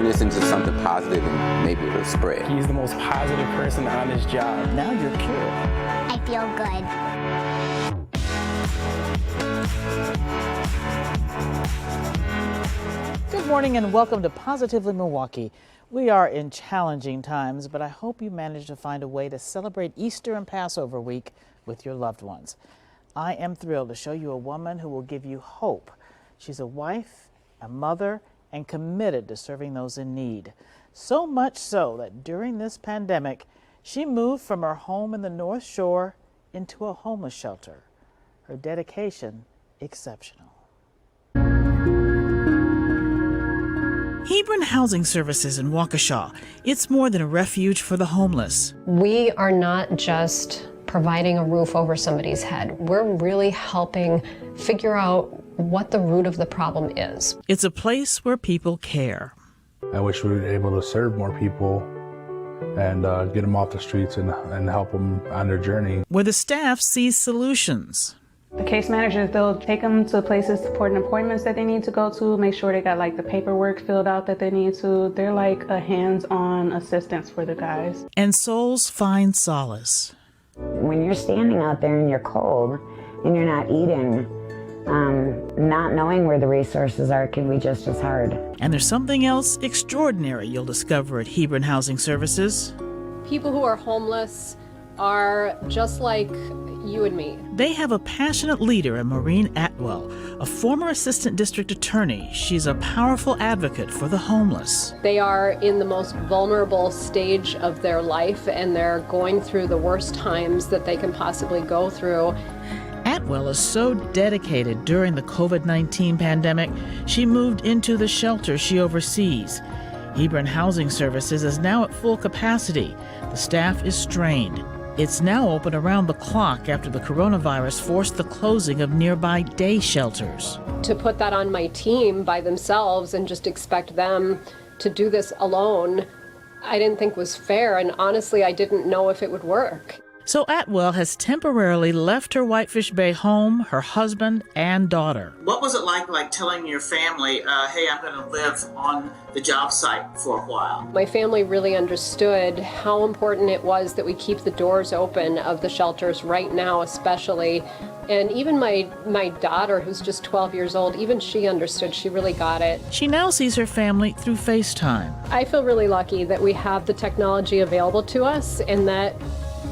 turn this into something positive and maybe it'll spread. He's the most positive person on his job. Now you're cured. I feel good. Good morning and welcome to Positively Milwaukee. We are in challenging times, but I hope you manage to find a way to celebrate Easter and Passover week with your loved ones. I am thrilled to show you a woman who will give you hope. She's a wife, a mother, and committed to serving those in need. So much so that during this pandemic, she moved from her home in the North Shore into a homeless shelter. Her dedication, exceptional. Hebron Housing Services in Waukesha. It's more than a refuge for the homeless. We are not just providing a roof over somebody's head. We're really helping figure out what the root of the problem is. It's a place where people care. I wish we were able to serve more people and get them off the streets and help them on their journey. Where the staff sees solutions. The case managers, they'll take them to places, important appointments that they need to go to, make sure they got like the paperwork filled out that they need to. They're like a hands-on assistance for the guys. And souls find solace. When you're standing out there and you're cold and you're not eating, not knowing where the resources are can be just as hard. And there's something else extraordinary you'll discover at Hebron Housing Services. People who are homeless are just like you and me. They have a passionate leader in Maureen Atwell, a former assistant district attorney. She's a powerful advocate for the homeless. They are in the most vulnerable stage of their life and they're going through the worst times that they can possibly go through. Atwell is so dedicated during the COVID-19 pandemic, she moved into the shelter she oversees. Hebron Housing Services is now at full capacity. The staff is strained. It's now open around the clock after the coronavirus forced the closing of nearby day shelters. To put that on my team by themselves and just expect them to do this alone, I didn't think was fair, and honestly, I didn't know if it would work. So Atwell has temporarily left her Whitefish Bay home, her husband, and daughter. What was it like telling your family, hey, I'm going to live on the job site for a while? My family really understood how important it was that we keep the doors open of the shelters right now, especially. And even my daughter, who's just 12 years old, even she understood. She really got it. She now sees her family through FaceTime. I feel really lucky that we have the technology available to us and that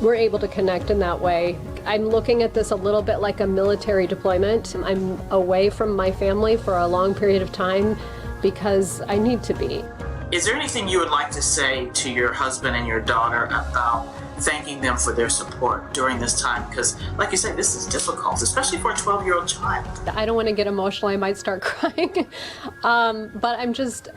we're able to connect in that way. I'm looking at this a little bit like a military deployment. I'm away from my family for a long period of time because I need to be. Is there anything you would like to say to your husband and your daughter about thanking them for their support during this time? Because, like you said, this is difficult, especially for a 12-year-old child. I don't want to get emotional. I might start crying. But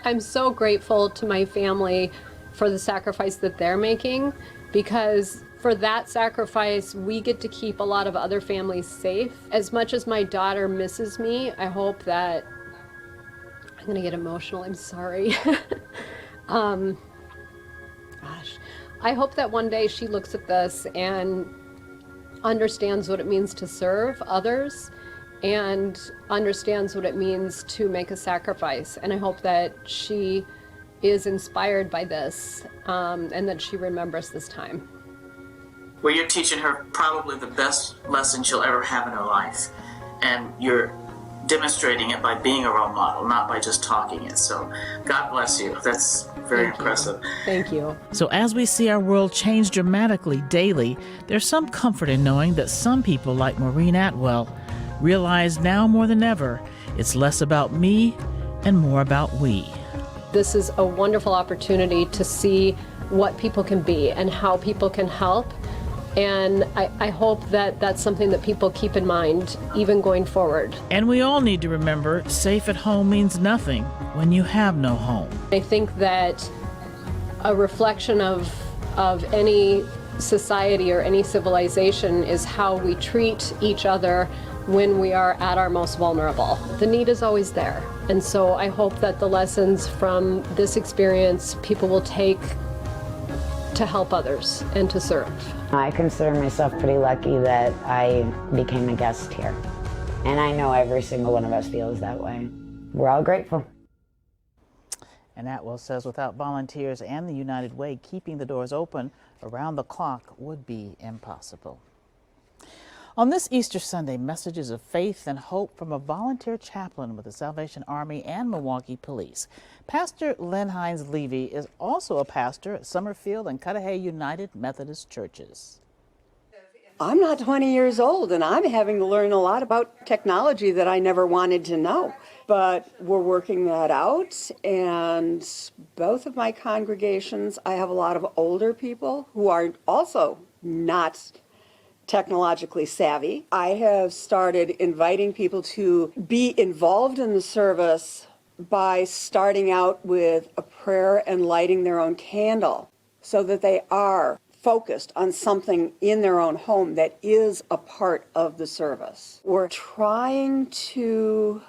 I'm so grateful to my family for the sacrifice that they're making, because for that sacrifice, we get to keep a lot of other families safe. As much as my daughter misses me, I hope that, I'm gonna get emotional, I'm sorry. Gosh, I hope that one day she looks at this and understands what it means to serve others and understands what it means to make a sacrifice. And I hope that she is inspired by this and that she remembers this time. Where you're teaching her probably the best lesson she'll ever have in her life. And you're demonstrating it by being a role model, not by just talking it. So God bless you. That's very impressive. Thank you. So as we see our world change dramatically daily, there's some comfort in knowing that some people like Maureen Atwell realize now more than ever, it's less about me and more about we. This is a wonderful opportunity to see what people can be and how people can help. And I hope that that's something that people keep in mind, even going forward. And we all need to remember, safe at home means nothing when you have no home. I think that a reflection of any society or any civilization is how we treat each other when we are at our most vulnerable. The need is always there. And so I hope that the lessons from this experience people will take to help others and to serve. I consider myself pretty lucky that I became a guest here. And I know every single one of us feels that way. We're all grateful. And Atwell says without volunteers and the United Way keeping the doors open around the clock would be impossible. On this Easter Sunday, messages of faith and hope from a volunteer chaplain with the Salvation Army and Milwaukee Police. Pastor Lynne Levy is also a pastor at Summerfield and Cudahy United Methodist Churches. I'm not 20 years old, and I'm having to learn a lot about technology that I never wanted to know. But we're working that out, and both of my congregations, I have a lot of older people who are also not technologically savvy. I have started inviting people to be involved in the service by starting out with a prayer and lighting their own candle so that they are focused on something in their own home that is a part of the service. We're trying to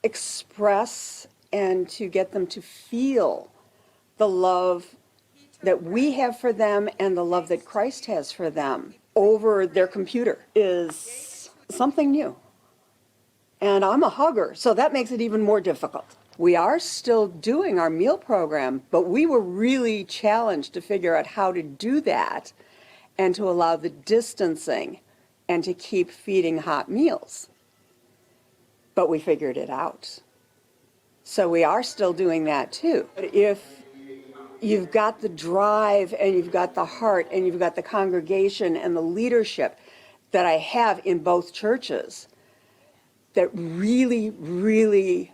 express and to get them to feel the love that we have for them and the love that Christ has for them over their computer is something new. And I'm a hugger, so that makes it even more difficult. We are still doing our meal program, but we were really challenged to figure out how to do that and to allow the distancing and to keep feeding hot meals. But we figured it out. So we are still doing that too. But if you've got the drive and you've got the heart and you've got the congregation and the leadership that I have in both churches that really, really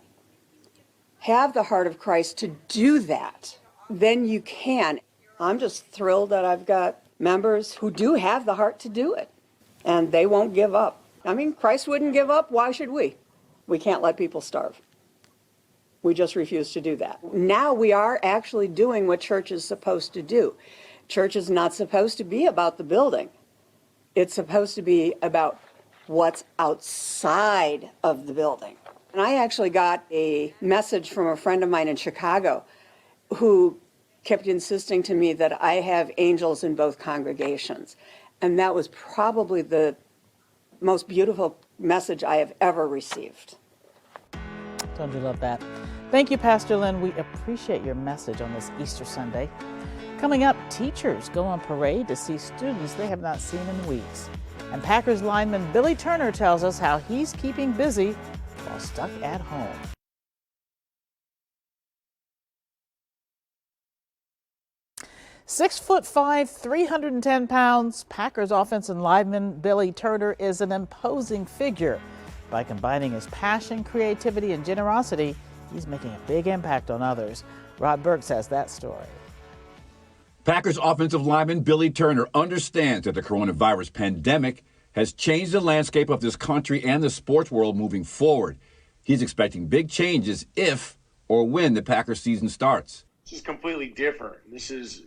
have the heart of Christ to do that, then you can. I'm just thrilled that I've got members who do have the heart to do it, and they won't give up. I mean, Christ wouldn't give up. Why should we? We can't let people starve. We just refuse to do that. Now we are actually doing what church is supposed to do. Church is not supposed to be about the building. It's supposed to be about what's outside of the building. And I actually got a message from a friend of mine in Chicago who kept insisting to me that I have angels in both congregations. And that was probably the most beautiful message I have ever received. Don't you love that? Thank you, Pastor Lynne. We appreciate your message on this Easter Sunday. Coming up, teachers go on parade to see students they have not seen in weeks. And Packers lineman Billy Turner tells us how he's keeping busy while stuck at home. "6'5", 310 pounds, Packers offensive lineman Billy Turner is an imposing figure. By combining his passion, creativity, and generosity, he's making a big impact on others. Rod Burks has that story. Packers offensive lineman Billy Turner understands that the coronavirus pandemic has changed the landscape of this country and the sports world moving forward. He's expecting big changes if or when the Packers season starts. This is completely different. This is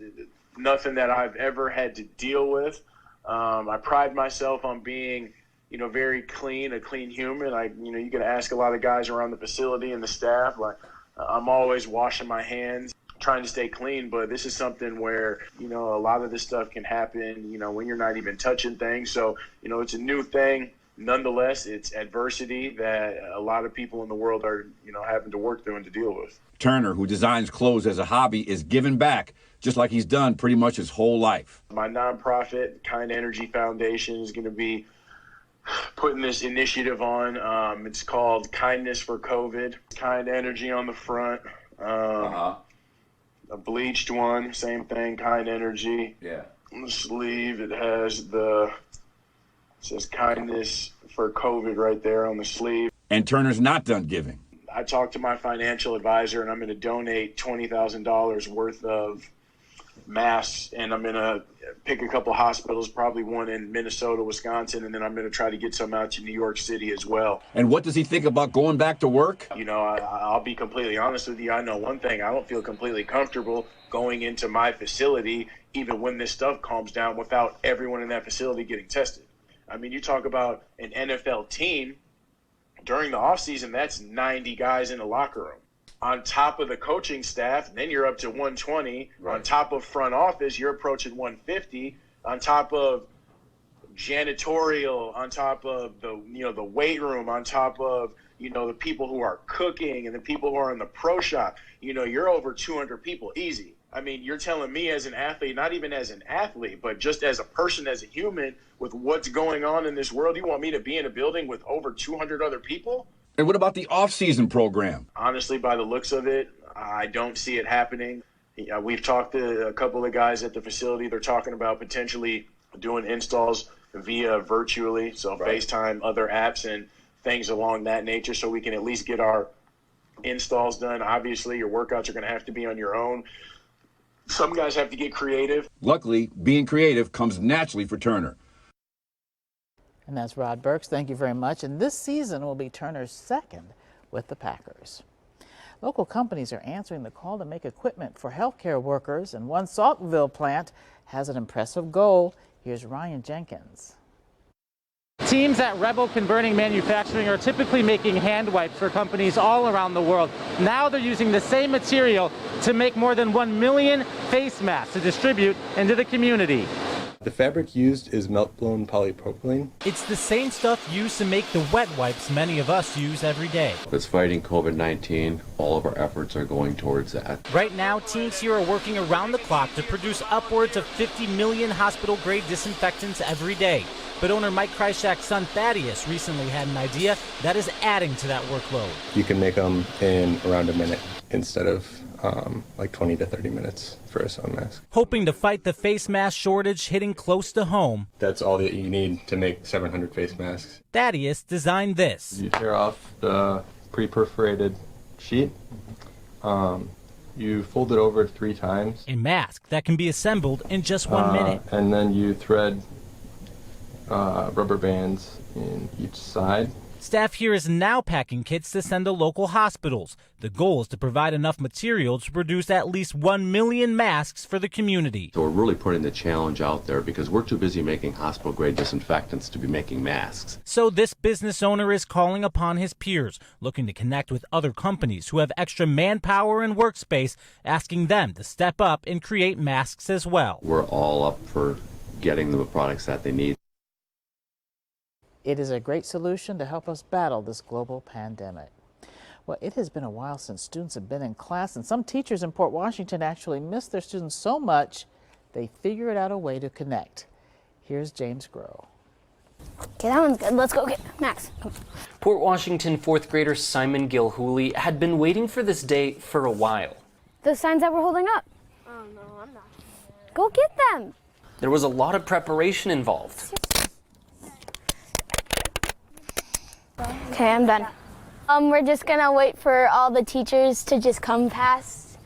nothing that I've ever had to deal with. I pride myself on being, very clean, a clean human. You can ask a lot of guys around the facility and the staff. I'm always washing my hands, trying to stay clean. But this is something where, a lot of this stuff can happen, when you're not even touching things. So, it's a new thing. Nonetheless, it's adversity that a lot of people in the world are, having to work through and to deal with. Turner, who designs clothes as a hobby, is giving back, just like he's done pretty much his whole life. My nonprofit, Kind Energy Foundation, is going to be putting this initiative on. It's called Kindness for COVID. Kind Energy on the front. A bleached one, same thing, Kind Energy. Yeah. On the sleeve, it says Kindness for COVID right there on the sleeve. And Turner's not done giving. I talked to my financial advisor, and I'm going to donate $20,000 worth of masks, and I'm going to pick a couple hospitals, probably one in Minnesota, Wisconsin, and then I'm going to try to get some out to New York City as well. And what does he think about going back to work? I'll be completely honest with you. I know one thing. I don't feel completely comfortable going into my facility, even when this stuff calms down, without everyone in that facility getting tested. I mean, you talk about an NFL team, during the offseason, that's 90 guys in the locker room. On top of the coaching staff, then you're up to 120. Right. On top of front office, you're approaching 150. On top of janitorial, on top of the weight room, on top of you know, the people who are cooking and the people who are in the pro shop, you know, you're over 200 people, easy. I mean, you're telling me as an athlete, not even as an athlete, but just as a person, as a human, with what's going on in this world, you want me to be in a building with over 200 other people? And what about the off-season program? Honestly, by the looks of it, I don't see it happening. We've talked to a couple of guys at the facility. They're talking about potentially doing installs via virtually, so FaceTime, other apps, and things along that nature, so we can at least get our installs done. Obviously, your workouts are going to have to be on your own. Some guys have to get creative. Luckily, being creative comes naturally for Turner. And that's Rod Burks. Thank you very much. And this season will be Turner's second with the Packers. Local companies are answering the call to make equipment for healthcare workers, and one Saltville plant has an impressive goal. Here's Ryan Jenkins. Teams at Rebel Converting Manufacturing are typically making hand wipes for companies all around the world. Now they're using the same material to make more than 1 million face masks to distribute into the community. The fabric used is melt-blown polypropylene. It's the same stuff used to make the wet wipes many of us use every day. It's fighting COVID-19. All of our efforts are going towards that. Right now, teams here are working around the clock to produce upwards of 50 million hospital-grade disinfectants every day. But owner Mike Kryshak's son Thaddeus recently had an idea that is adding to that workload. You can make them in around a minute instead of like 20 to 30 minutes for a sewn mask. Hoping to fight the face mask shortage hitting close to home, That's all that you need to make 700 face masks. Thaddeus designed this. You tear off the pre-perforated sheet. You fold it over 3 times. A mask that can be assembled in just 1 minute. And then you thread rubber bands in each side. Staff here is now packing kits to send to local hospitals. The goal is to provide enough material to produce at least 1 million masks for the community. So we're really putting the challenge out there because we're too busy making hospital-grade disinfectants to be making masks. So this business owner is calling upon his peers, looking to connect with other companies who have extra manpower and workspace, asking them to step up and create masks as well. We're all up for getting them the products that they need. It is a great solution to help us battle this global pandemic. Well, it has been a while since students have been in class, and some teachers in Port Washington actually miss their students so much they figured out a way to connect. Here's James Groh. Okay, that one's good. Let's go get Max. Come on. Port Washington 4th grader Simon Gilhooly had been waiting for this day for a while. Those signs that we're holding up. Oh, no, I'm not. Go get them. There was a lot of preparation involved. Okay, I'm done. We're just gonna wait for all the teachers to just come past.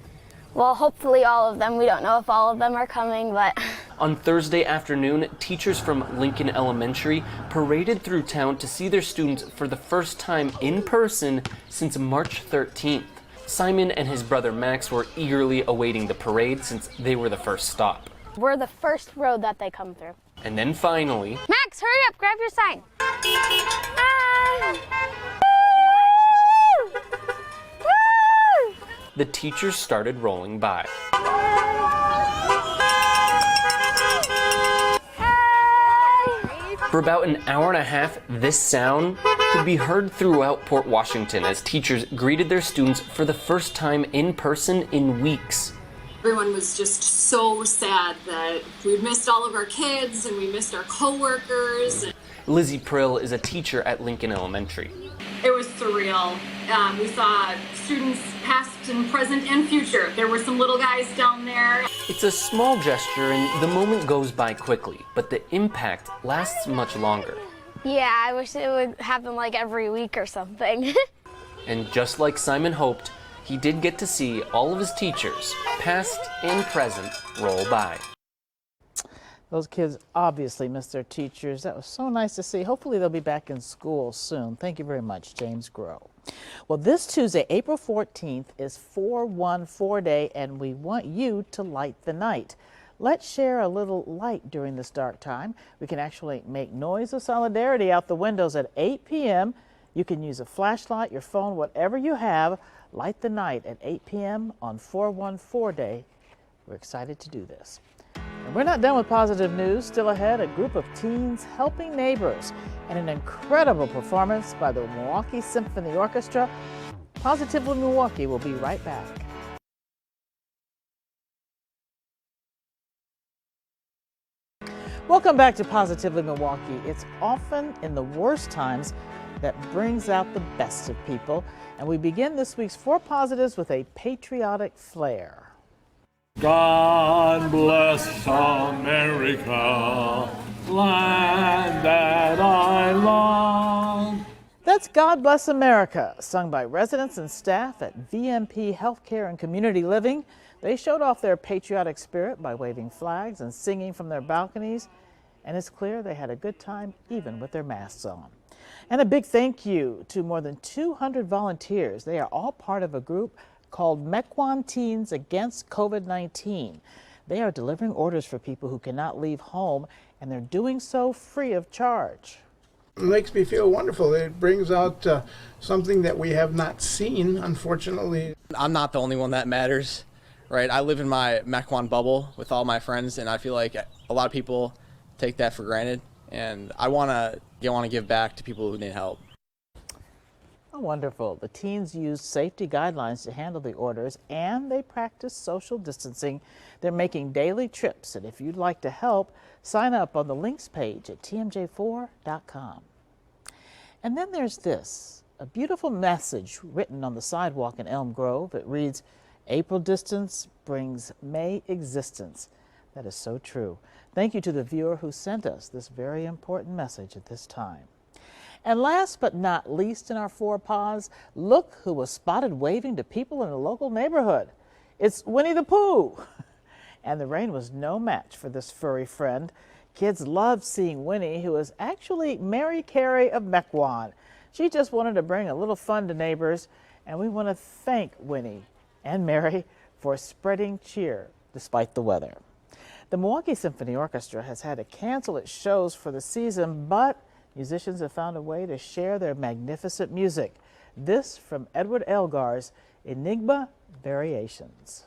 Well, hopefully all of them. We don't know if all of them are coming, but... On Thursday afternoon, teachers from Lincoln Elementary paraded through town to see their students for the first time in person since March 13th. Simon and his brother Max were eagerly awaiting the parade since they were the first stop. We're the first road that they come through. And then finally... Max, hurry up, grab your sign. The teachers started rolling by. For about an hour and a half, this sound could be heard throughout Port Washington as teachers greeted their students for the first time in person in weeks. Everyone was just so sad that we'd missed all of our kids and we missed our coworkers. Lizzie Prill is a teacher at Lincoln Elementary. It was surreal. We saw students past and present and future. There were some little guys down there. It's a small gesture and the moment goes by quickly, but the impact lasts much longer. Yeah, I wish it would happen like every week or something. And just like Simon hoped, he did get to see all of his teachers, past and present, roll by. Those kids obviously miss their teachers. That was so nice to see. Hopefully they'll be back in school soon. Thank you very much, James Groh. Well, this Tuesday, April 14th, is 414 Day, and we want you to light the night. Let's share a little light during this dark time. We can actually make noise of solidarity out the windows at 8 p.m. You can use a flashlight, your phone, whatever you have. Light the night at 8 p.m. on 414 Day. We're excited to do this. And We're not done with positive news. Still ahead, a group of teens helping neighbors and an incredible performance by the Milwaukee Symphony Orchestra. Positively Milwaukee will be right back. Welcome back to Positively Milwaukee. It's often in the worst times that brings out the best of people. And we begin this week's 4 Positives with a patriotic flair. God bless America, land that I love. That's God Bless America, sung by residents and staff at VMP Healthcare and Community Living. They showed off their patriotic spirit by waving flags and singing from their balconies. And it's clear they had a good time even with their masks on. And a big thank you to more than 200 volunteers. They are all part of a group called Mequon Teens Against COVID-19. They are delivering orders for people who cannot leave home, and they're doing so free of charge. It makes me feel wonderful. It brings out something that we have not seen, unfortunately. I'm not the only one that matters, right? I live in my Mequon bubble with all my friends, and I feel like a lot of people take that for granted, and I want to give back to people who need help. Oh, wonderful. The teens use safety guidelines to handle the orders, and they practice social distancing. They're making daily trips, and if you'd like to help, sign up on the links page at tmj4.com. And then there's this, a beautiful message written on the sidewalk in Elm Grove. It reads, "April distance brings May existence." That is so true. Thank you to the viewer who sent us this very important message at this time. And last but not least in our 4 Paws, look who was spotted waving to people in a local neighborhood. It's Winnie the Pooh. And the rain was no match for this furry friend. Kids loved seeing Winnie, who is actually Mary Carey of Mequon. She just wanted to bring a little fun to neighbors, and we want to thank Winnie and Mary for spreading cheer despite the weather. The Milwaukee Symphony Orchestra has had to cancel its shows for the season, but musicians have found a way to share their magnificent music. This from Edward Elgar's Enigma Variations.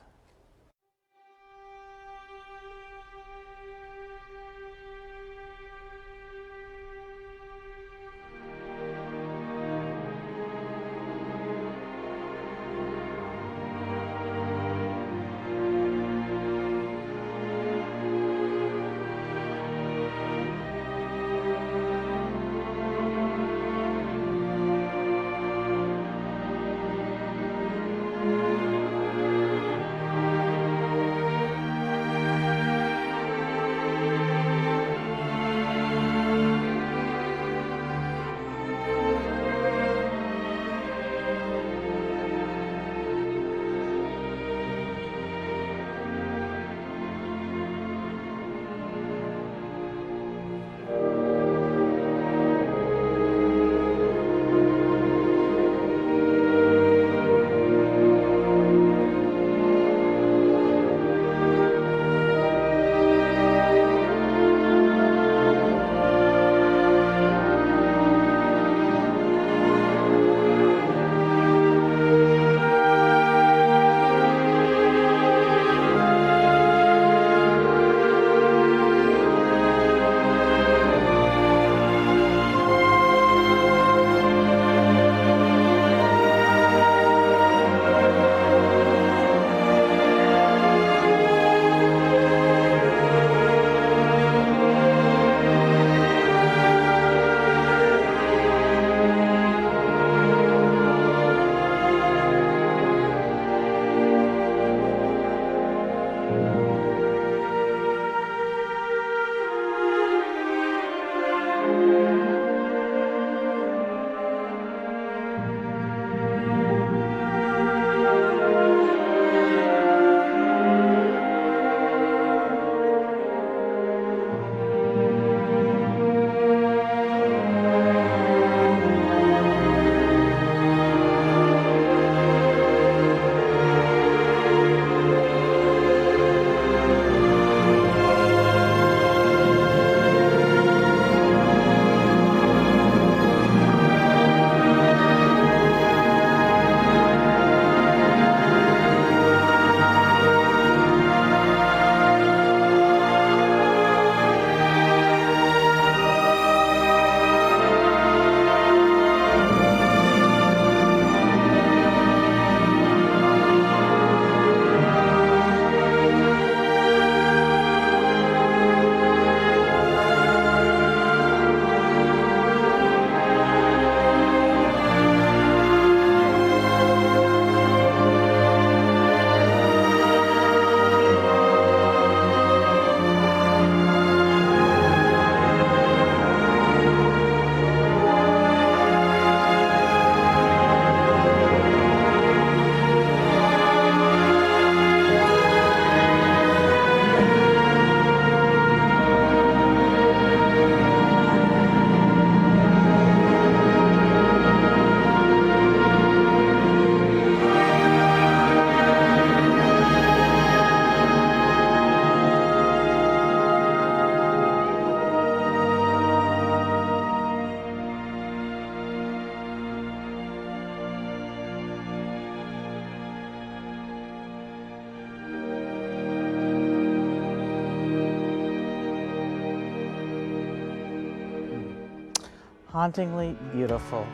Hauntingly beautiful.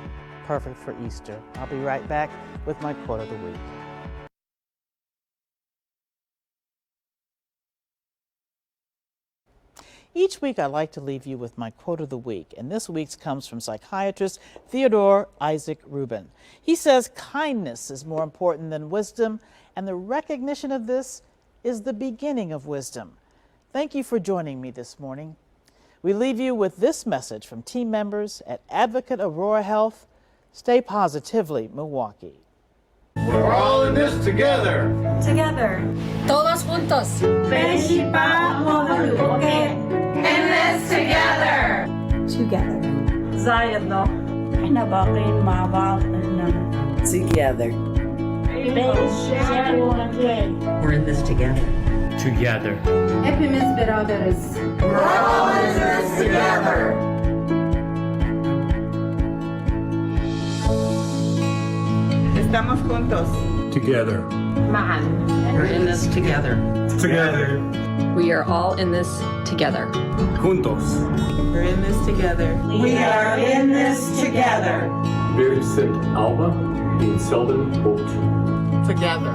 Perfect for Easter. I'll be right back with my quote of the week. Each week I like to leave you with my quote of the week, and this week's comes from psychiatrist Theodore Isaac Rubin. He says, kindness is more important than wisdom, and the recognition of this is the beginning of wisdom. Thank you for joining me this morning. We leave you with this message from team members at Advocate Aurora Health. Stay positively, Milwaukee. We're all in this together. Together. Todos juntos. In this together. Together. Zion, no. Together. We're in this together. Together. Hepimiz beraberiz. We're all in this together. Estamos juntos. Together. We're in this together. Together. We are all in this together. Juntos. We're in this together. We are in this together. Wir sind Alba in Selden Boot. Together.